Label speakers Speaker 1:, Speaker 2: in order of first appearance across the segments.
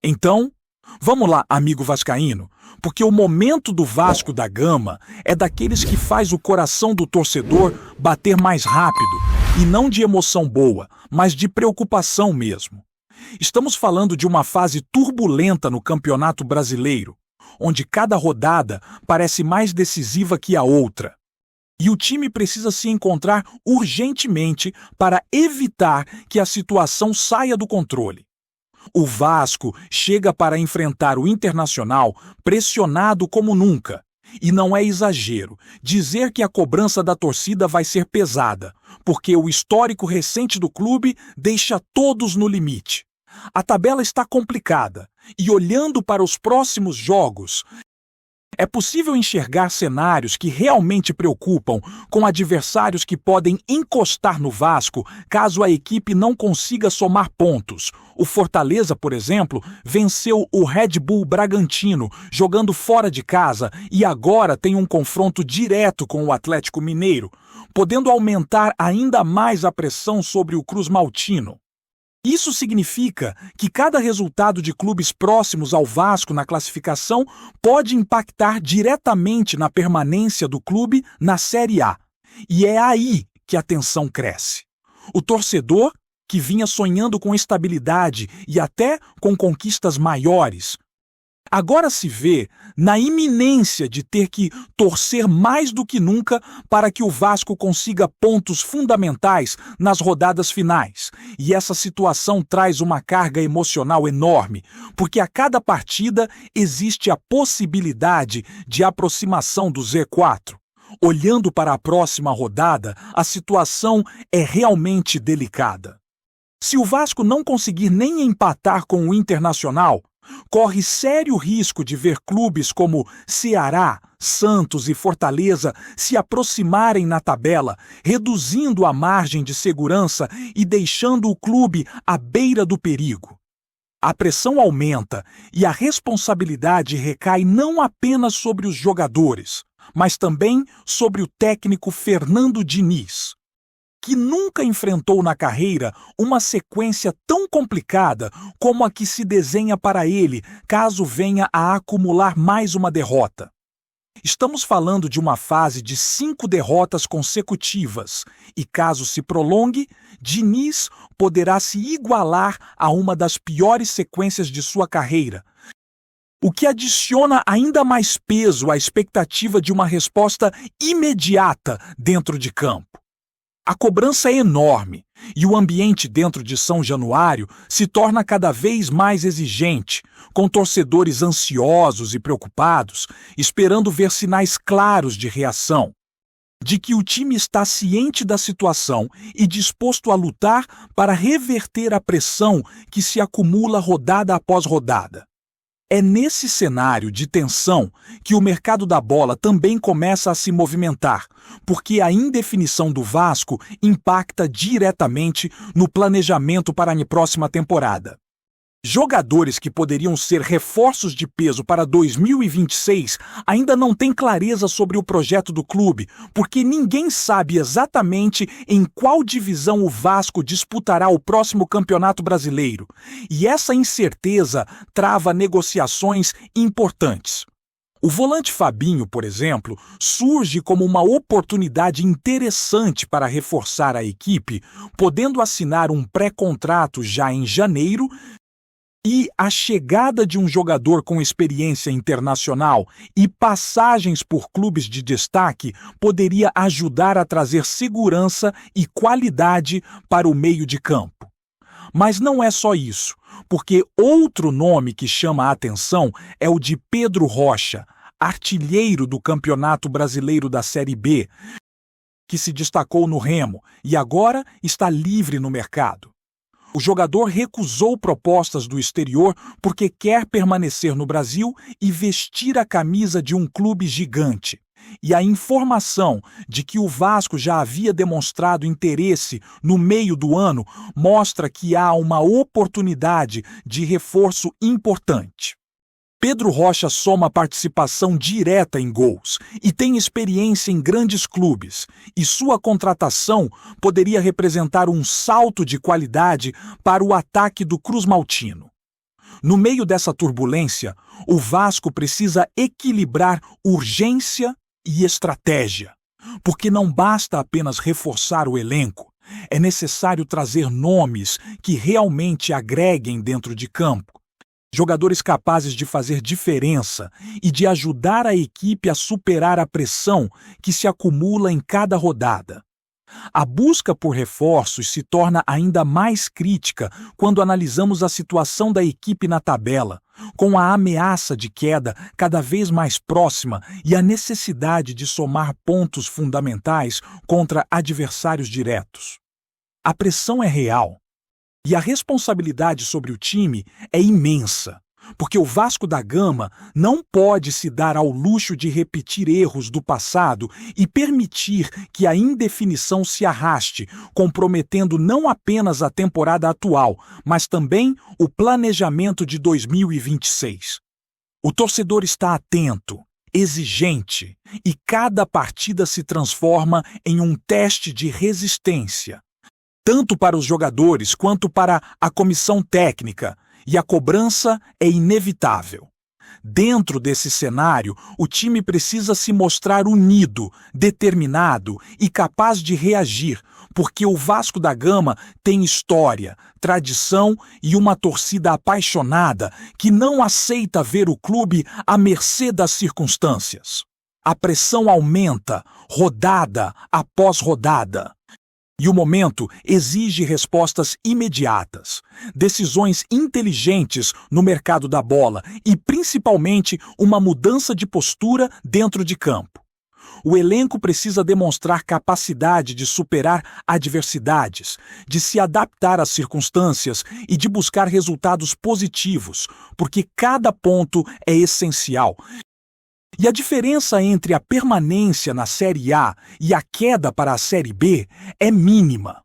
Speaker 1: Então, vamos lá, amigo vascaíno, porque o momento do Vasco da Gama é daqueles que faz o coração do torcedor bater mais rápido, e não de emoção boa, mas de preocupação mesmo. Estamos falando de uma fase turbulenta no Campeonato Brasileiro, onde cada rodada parece mais decisiva que a outra. E o time precisa se encontrar urgentemente para evitar que a situação saia do controle. O Vasco chega para enfrentar o Internacional pressionado como nunca. E não é exagero dizer que a cobrança da torcida vai ser pesada, porque o histórico recente do clube deixa todos no limite. A tabela está complicada, e olhando para os próximos jogos, é possível enxergar cenários que realmente preocupam, com adversários que podem encostar no Vasco caso a equipe não consiga somar pontos. O Fortaleza, por exemplo, venceu o Red Bull Bragantino jogando fora de casa e agora tem um confronto direto com o Atlético Mineiro, podendo aumentar ainda mais a pressão sobre o Cruz-Maltino. Isso significa que cada resultado de clubes próximos ao Vasco na classificação pode impactar diretamente na permanência do clube na Série A. E é aí que a tensão cresce. O torcedor, que vinha sonhando com estabilidade e até com conquistas maiores, agora se vê na iminência de ter que torcer mais do que nunca para que o Vasco consiga pontos fundamentais nas rodadas finais. E essa situação traz uma carga emocional enorme, porque a cada partida existe a possibilidade de aproximação do Z4. Olhando para a próxima rodada, a situação é realmente delicada. Se o Vasco não conseguir nem empatar com o Internacional, corre sério risco de ver clubes como Ceará, Santos e Fortaleza se aproximarem na tabela, reduzindo a margem de segurança e deixando o clube à beira do perigo. A pressão aumenta e a responsabilidade recai não apenas sobre os jogadores, mas também sobre o técnico Fernando Diniz, que nunca enfrentou na carreira uma sequência tão complicada como a que se desenha para ele caso venha a acumular mais uma derrota. Estamos falando de uma fase de 5 derrotas consecutivas e, caso se prolongue, Diniz poderá se igualar a uma das piores sequências de sua carreira, o que adiciona ainda mais peso à expectativa de uma resposta imediata dentro de campo. A cobrança é enorme e o ambiente dentro de São Januário se torna cada vez mais exigente, com torcedores ansiosos e preocupados, esperando ver sinais claros de reação, de que o time está ciente da situação e disposto a lutar para reverter a pressão que se acumula rodada após rodada. É nesse cenário de tensão que o mercado da bola também começa a se movimentar, porque a indefinição do Vasco impacta diretamente no planejamento para a próxima temporada. Jogadores que poderiam ser reforços de peso para 2026 ainda não têm clareza sobre o projeto do clube, porque ninguém sabe exatamente em qual divisão o Vasco disputará o próximo Campeonato Brasileiro. E essa incerteza trava negociações importantes. O volante Fabinho, por exemplo, surge como uma oportunidade interessante para reforçar a equipe, podendo assinar um pré-contrato já em janeiro. E a chegada de um jogador com experiência internacional e passagens por clubes de destaque poderia ajudar a trazer segurança e qualidade para o meio de campo. Mas não é só isso, porque outro nome que chama a atenção é o de Pedro Rocha, artilheiro do Campeonato Brasileiro da Série B, que se destacou no Remo e agora está livre no mercado. O jogador recusou propostas do exterior porque quer permanecer no Brasil e vestir a camisa de um clube gigante. E a informação de que o Vasco já havia demonstrado interesse no meio do ano mostra que há uma oportunidade de reforço importante. Pedro Rocha soma participação direta em gols e tem experiência em grandes clubes, e sua contratação poderia representar um salto de qualidade para o ataque do Cruz-Maltino. No meio dessa turbulência, o Vasco precisa equilibrar urgência e estratégia, porque não basta apenas reforçar o elenco, é necessário trazer nomes que realmente agreguem dentro de campo. Jogadores capazes de fazer diferença e de ajudar a equipe a superar a pressão que se acumula em cada rodada. A busca por reforços se torna ainda mais crítica quando analisamos a situação da equipe na tabela, com a ameaça de queda cada vez mais próxima e a necessidade de somar pontos fundamentais contra adversários diretos. A pressão é real. E a responsabilidade sobre o time é imensa, porque o Vasco da Gama não pode se dar ao luxo de repetir erros do passado e permitir que a indefinição se arraste, comprometendo não apenas a temporada atual, mas também o planejamento de 2026. O torcedor está atento, exigente, e cada partida se transforma em um teste de resistência, tanto para os jogadores quanto para a comissão técnica, e a cobrança é inevitável. Dentro desse cenário, o time precisa se mostrar unido, determinado e capaz de reagir, porque o Vasco da Gama tem história, tradição e uma torcida apaixonada que não aceita ver o clube à mercê das circunstâncias. A pressão aumenta, rodada após rodada. E o momento exige respostas imediatas, decisões inteligentes no mercado da bola e, principalmente, uma mudança de postura dentro de campo. O elenco precisa demonstrar capacidade de superar adversidades, de se adaptar às circunstâncias e de buscar resultados positivos, porque cada ponto é essencial. E a diferença entre a permanência na Série A e a queda para a Série B é mínima.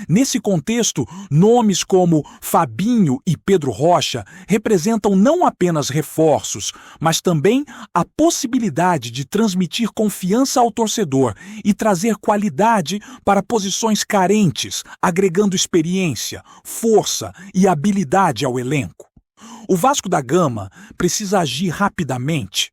Speaker 1: Nesse contexto, nomes como Fabinho e Pedro Rocha representam não apenas reforços, mas também a possibilidade de transmitir confiança ao torcedor e trazer qualidade para posições carentes, agregando experiência, força e habilidade ao elenco. O Vasco da Gama precisa agir rapidamente,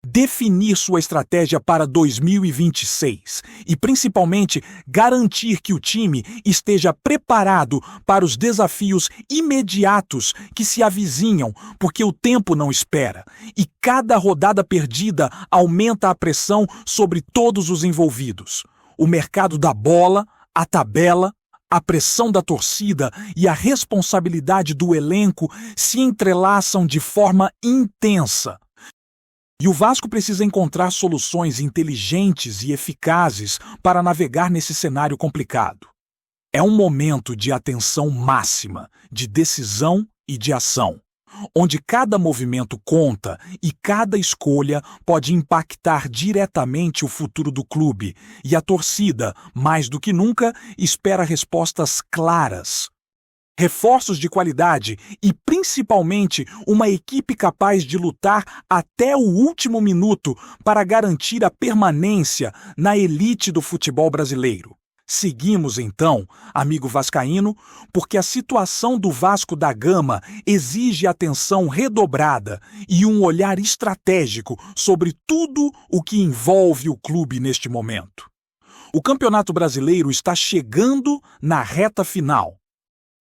Speaker 1: definir sua estratégia para 2026 e, principalmente, garantir que o time esteja preparado para os desafios imediatos que se avizinham, porque o tempo não espera e cada rodada perdida aumenta a pressão sobre todos os envolvidos. O mercado da bola, a tabela, a pressão da torcida e a responsabilidade do elenco se entrelaçam de forma intensa. E o Vasco precisa encontrar soluções inteligentes e eficazes para navegar nesse cenário complicado. É um momento de atenção máxima, de decisão e de ação, onde cada movimento conta e cada escolha pode impactar diretamente o futuro do clube, e a torcida, mais do que nunca, espera respostas claras. Reforços de qualidade e, principalmente, uma equipe capaz de lutar até o último minuto para garantir a permanência na elite do futebol brasileiro. Seguimos, então, amigo vascaíno, porque a situação do Vasco da Gama exige atenção redobrada e um olhar estratégico sobre tudo o que envolve o clube neste momento. O Campeonato Brasileiro está chegando na reta final.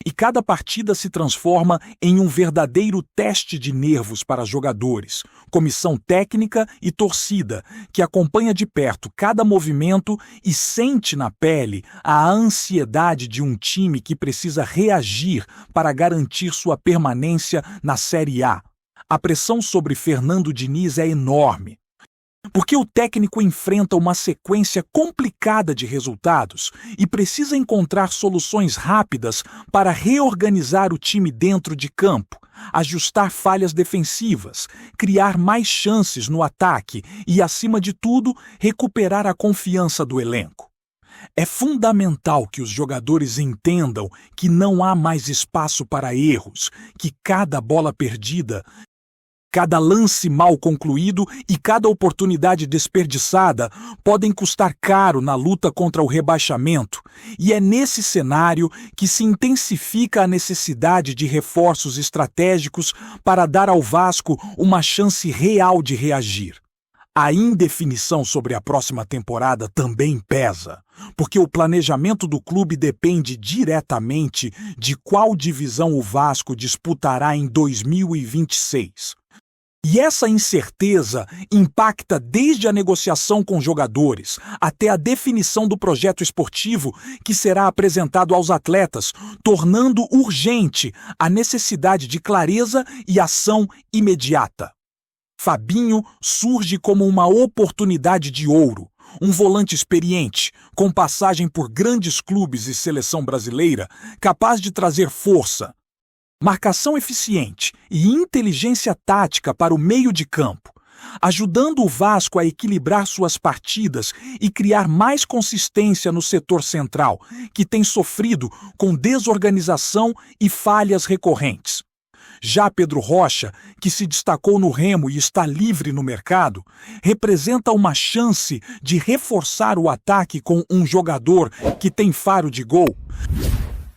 Speaker 1: E cada partida se transforma em um verdadeiro teste de nervos para jogadores, comissão técnica e torcida, que acompanha de perto cada movimento e sente na pele a ansiedade de um time que precisa reagir para garantir sua permanência na Série A. A pressão sobre Fernando Diniz é enorme, porque o técnico enfrenta uma sequência complicada de resultados e precisa encontrar soluções rápidas para reorganizar o time dentro de campo, ajustar falhas defensivas, criar mais chances no ataque e, acima de tudo, recuperar a confiança do elenco. É fundamental que os jogadores entendam que não há mais espaço para erros, que cada bola perdida Cada lance mal concluído e cada oportunidade desperdiçada podem custar caro na luta contra o rebaixamento, e é nesse cenário que se intensifica a necessidade de reforços estratégicos para dar ao Vasco uma chance real de reagir. A indefinição sobre a próxima temporada também pesa, porque o planejamento do clube depende diretamente de qual divisão o Vasco disputará em 2026. E essa incerteza impacta desde a negociação com jogadores até a definição do projeto esportivo que será apresentado aos atletas, tornando urgente a necessidade de clareza e ação imediata. Fabinho surge como uma oportunidade de ouro, um volante experiente, com passagem por grandes clubes e seleção brasileira, capaz de trazer força, marcação eficiente e inteligência tática para o meio de campo, ajudando o Vasco a equilibrar suas partidas e criar mais consistência no setor central, que tem sofrido com desorganização e falhas recorrentes. Já Pedro Rocha, que se destacou no Remo e está livre no mercado, representa uma chance de reforçar o ataque com um jogador que tem faro de gol,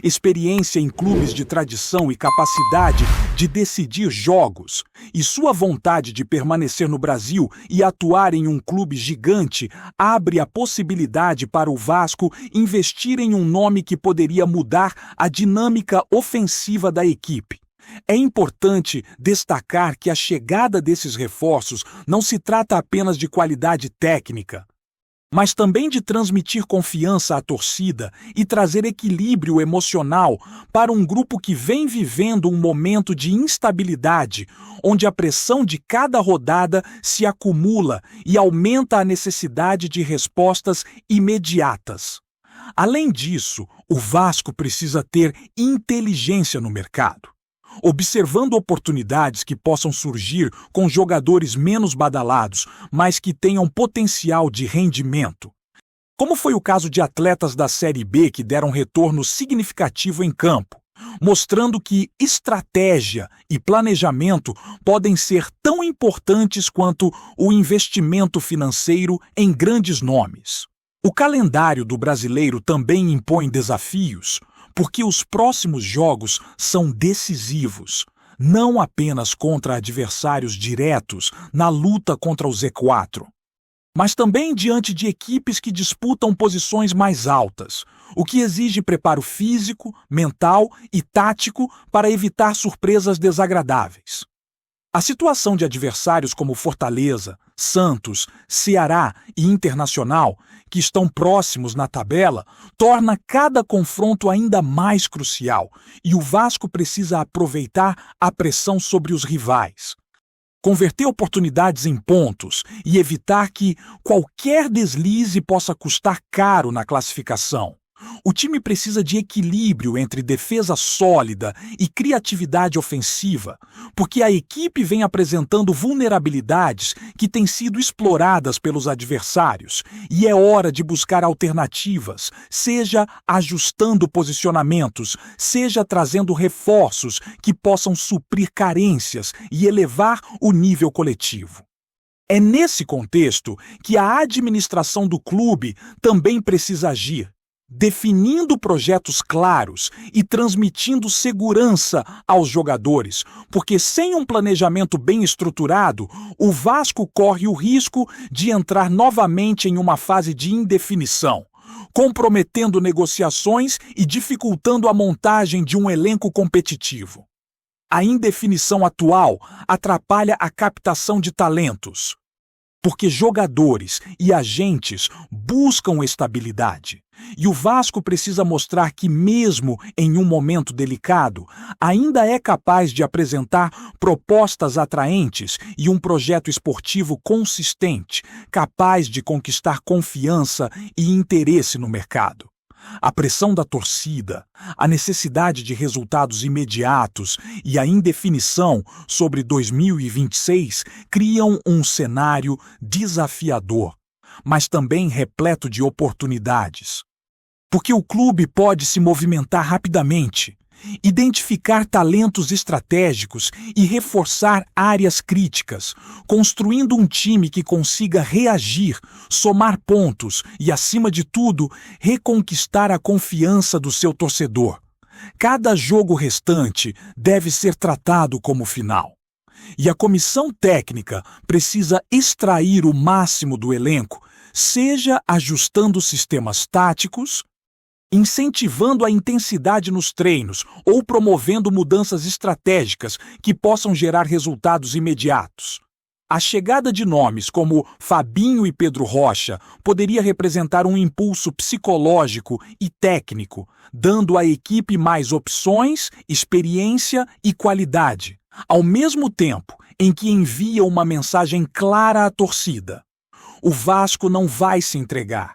Speaker 1: experiência em clubes de tradição e capacidade de decidir jogos, e sua vontade de permanecer no Brasil e atuar em um clube gigante abre a possibilidade para o Vasco investir em um nome que poderia mudar a dinâmica ofensiva da equipe. É importante destacar que a chegada desses reforços não se trata apenas de qualidade técnica, mas também de transmitir confiança à torcida e trazer equilíbrio emocional para um grupo que vem vivendo um momento de instabilidade, onde a pressão de cada rodada se acumula e aumenta a necessidade de respostas imediatas. Além disso, o Vasco precisa ter inteligência no mercado, observando oportunidades que possam surgir com jogadores menos badalados, mas que tenham potencial de rendimento. Como foi o caso de atletas da Série B que deram retorno significativo em campo, mostrando que estratégia e planejamento podem ser tão importantes quanto o investimento financeiro em grandes nomes. O calendário do brasileiro também impõe desafios, porque os próximos jogos são decisivos, não apenas contra adversários diretos na luta contra o Z4, mas também diante de equipes que disputam posições mais altas, o que exige preparo físico, mental e tático para evitar surpresas desagradáveis. A situação de adversários como Fortaleza, Santos, Ceará e Internacional, que estão próximos na tabela, torna cada confronto ainda mais crucial, e o Vasco precisa aproveitar a pressão sobre os rivais, converter oportunidades em pontos e evitar que qualquer deslize possa custar caro na classificação. O time precisa de equilíbrio entre defesa sólida e criatividade ofensiva, porque a equipe vem apresentando vulnerabilidades que têm sido exploradas pelos adversários, e é hora de buscar alternativas, seja ajustando posicionamentos, seja trazendo reforços que possam suprir carências e elevar o nível coletivo. É nesse contexto que a administração do clube também precisa agir, definindo projetos claros e transmitindo segurança aos jogadores, porque sem um planejamento bem estruturado, o Vasco corre o risco de entrar novamente em uma fase de indefinição, comprometendo negociações e dificultando a montagem de um elenco competitivo. A indefinição atual atrapalha a captação de talentos, porque jogadores e agentes buscam estabilidade. E o Vasco precisa mostrar que, mesmo em um momento delicado, ainda é capaz de apresentar propostas atraentes e um projeto esportivo consistente, capaz de conquistar confiança e interesse no mercado. A pressão da torcida, a necessidade de resultados imediatos e a indefinição sobre 2026 criam um cenário desafiador, mas também repleto de oportunidades. Porque o clube pode se movimentar rapidamente, Identificar talentos estratégicos e reforçar áreas críticas, construindo um time que consiga reagir, somar pontos e, acima de tudo, reconquistar a confiança do seu torcedor. Cada jogo restante deve ser tratado como final. E a comissão técnica precisa extrair o máximo do elenco, seja ajustando sistemas táticos, incentivando a intensidade nos treinos ou promovendo mudanças estratégicas que possam gerar resultados imediatos. A chegada de nomes como Fabinho e Pedro Rocha poderia representar um impulso psicológico e técnico, dando à equipe mais opções, experiência e qualidade, ao mesmo tempo em que envia uma mensagem clara à torcida. O Vasco não vai se entregar.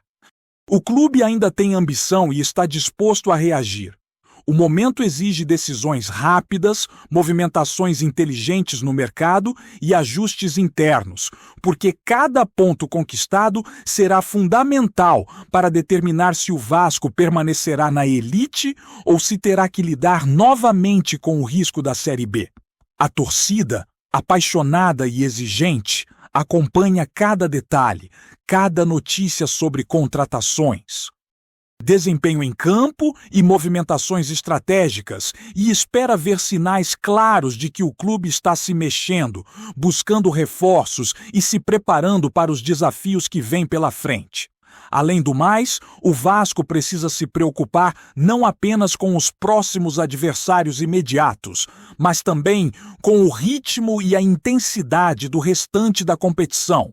Speaker 1: O clube ainda tem ambição e está disposto a reagir. O momento exige decisões rápidas, movimentações inteligentes no mercado e ajustes internos, porque cada ponto conquistado será fundamental para determinar se o Vasco permanecerá na elite ou se terá que lidar novamente com o risco da Série B. A torcida, apaixonada e exigente, acompanha cada detalhe, cada notícia sobre contratações, desempenho em campo e movimentações estratégicas e espera ver sinais claros de que o clube está se mexendo, buscando reforços e se preparando para os desafios que vêm pela frente. Além do mais, o Vasco precisa se preocupar não apenas com os próximos adversários imediatos, mas também com o ritmo e a intensidade do restante da competição,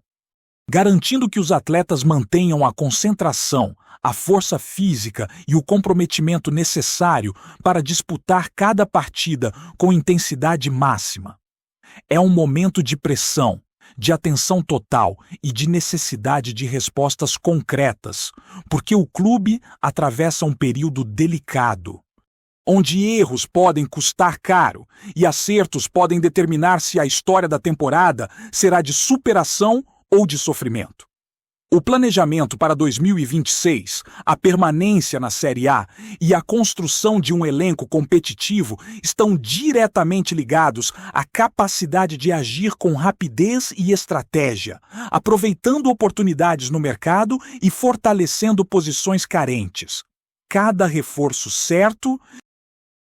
Speaker 1: garantindo que os atletas mantenham a concentração, a força física e o comprometimento necessário para disputar cada partida com intensidade máxima. É um momento de pressão, de atenção total e de necessidade de respostas concretas, porque o clube atravessa um período delicado, onde erros podem custar caro e acertos podem determinar se a história da temporada será de superação ou de sofrimento. O planejamento para 2026, a permanência na Série A e a construção de um elenco competitivo estão diretamente ligados à capacidade de agir com rapidez e estratégia, aproveitando oportunidades no mercado e fortalecendo posições carentes. Cada reforço certo,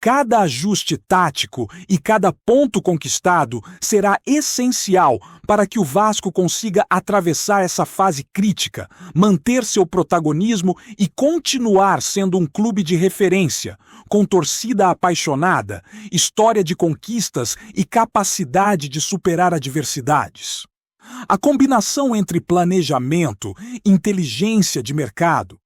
Speaker 1: cada ajuste tático e cada ponto conquistado será essencial para que o Vasco consiga atravessar essa fase crítica, manter seu protagonismo e continuar sendo um clube de referência, com torcida apaixonada, história de conquistas e capacidade de superar adversidades. A combinação entre planejamento, inteligência de mercado,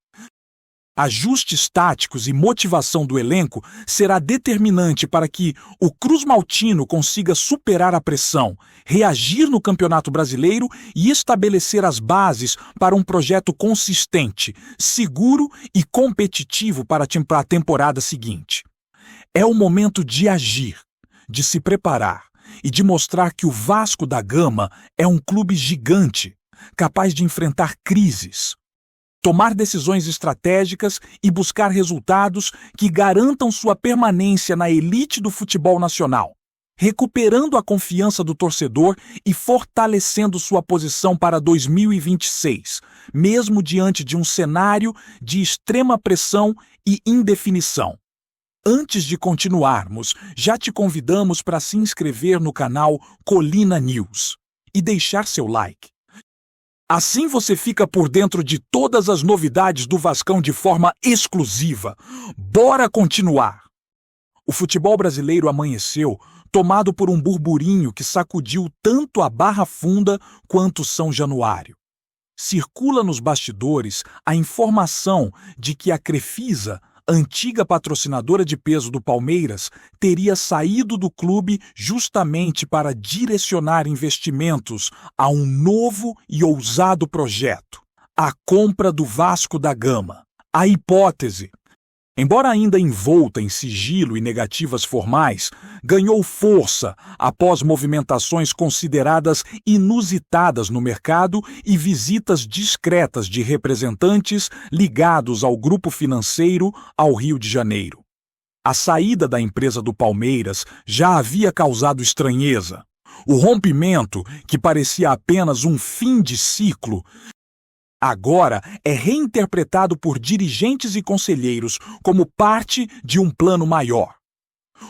Speaker 1: ajustes táticos e motivação do elenco será determinante para que o Cruz Maltino consiga superar a pressão, reagir no Campeonato Brasileiro e estabelecer as bases para um projeto consistente, seguro e competitivo para a temporada seguinte. É o momento de agir, de se preparar e de mostrar que o Vasco da Gama é um clube gigante, capaz de enfrentar crises, tomar decisões estratégicas e buscar resultados que garantam sua permanência na elite do futebol nacional, recuperando a confiança do torcedor e fortalecendo sua posição para 2026, mesmo diante de um cenário de extrema pressão e indefinição. Antes de continuarmos, já te convidamos para se inscrever no canal Colina News e deixar seu like. Assim você fica por dentro de todas as novidades do Vascão de forma exclusiva. Bora continuar! O futebol brasileiro amanheceu tomado por um burburinho que sacudiu tanto a Barra Funda quanto São Januário. Circula nos bastidores a informação de que a Crefisa, antiga patrocinadora de peso do Palmeiras, teria saído do clube justamente para direcionar investimentos a um novo e ousado projeto: a compra do Vasco da Gama. A hipótese, embora ainda envolta em sigilo e negativas formais, ganhou força após movimentações consideradas inusitadas no mercado e visitas discretas de representantes ligados ao grupo financeiro ao Rio de Janeiro. A saída da empresa do Palmeiras já havia causado estranheza. O rompimento, que parecia apenas um fim de ciclo, agora é reinterpretado por dirigentes e conselheiros como parte de um plano maior.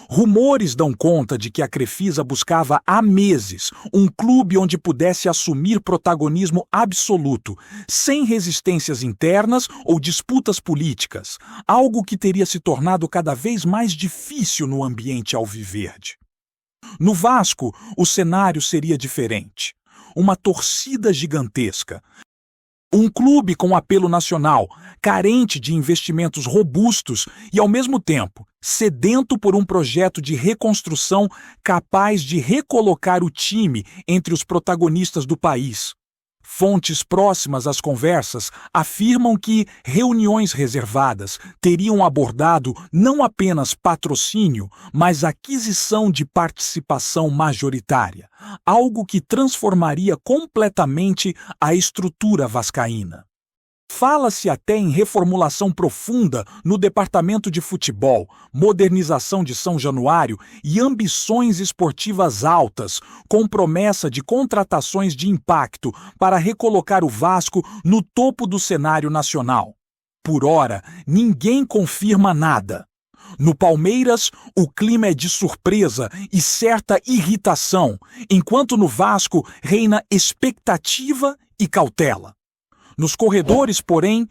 Speaker 1: Rumores dão conta de que a Crefisa buscava há meses um clube onde pudesse assumir protagonismo absoluto, sem resistências internas ou disputas políticas, algo que teria se tornado cada vez mais difícil no ambiente alviverde. No Vasco, o cenário seria diferente. Uma torcida gigantesca. Um clube com apelo nacional, carente de investimentos robustos e, ao mesmo tempo, sedento por um projeto de reconstrução capaz de recolocar o time entre os protagonistas do país. Fontes próximas às conversas afirmam que reuniões reservadas teriam abordado não apenas patrocínio, mas aquisição de participação majoritária, algo que transformaria completamente a estrutura vascaína. Fala-se até em reformulação profunda no departamento de futebol, modernização de São Januário e ambições esportivas altas, com promessa de contratações de impacto para recolocar o Vasco no topo do cenário nacional. Por ora, ninguém confirma nada. No Palmeiras, o clima é de surpresa e certa irritação, enquanto no Vasco reina expectativa e cautela. Nos corredores, porém,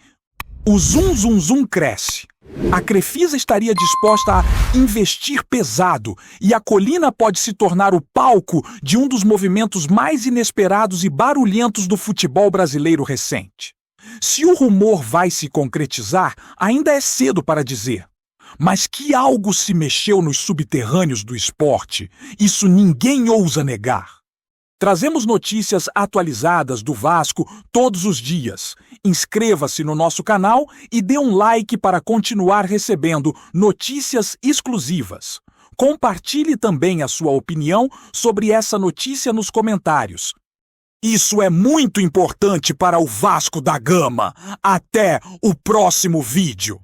Speaker 1: o zum-zum-zum cresce. A Crefisa estaria disposta a investir pesado e a Colina pode se tornar o palco de um dos movimentos mais inesperados e barulhentos do futebol brasileiro recente. Se o rumor vai se concretizar, ainda é cedo para dizer. Mas que algo se mexeu nos subterrâneos do esporte, isso ninguém ousa negar. Trazemos notícias atualizadas do Vasco todos os dias. Inscreva-se no nosso canal e dê um like para continuar recebendo notícias exclusivas. Compartilhe também a sua opinião sobre essa notícia nos comentários. Isso é muito importante para o Vasco da Gama. Até o próximo vídeo.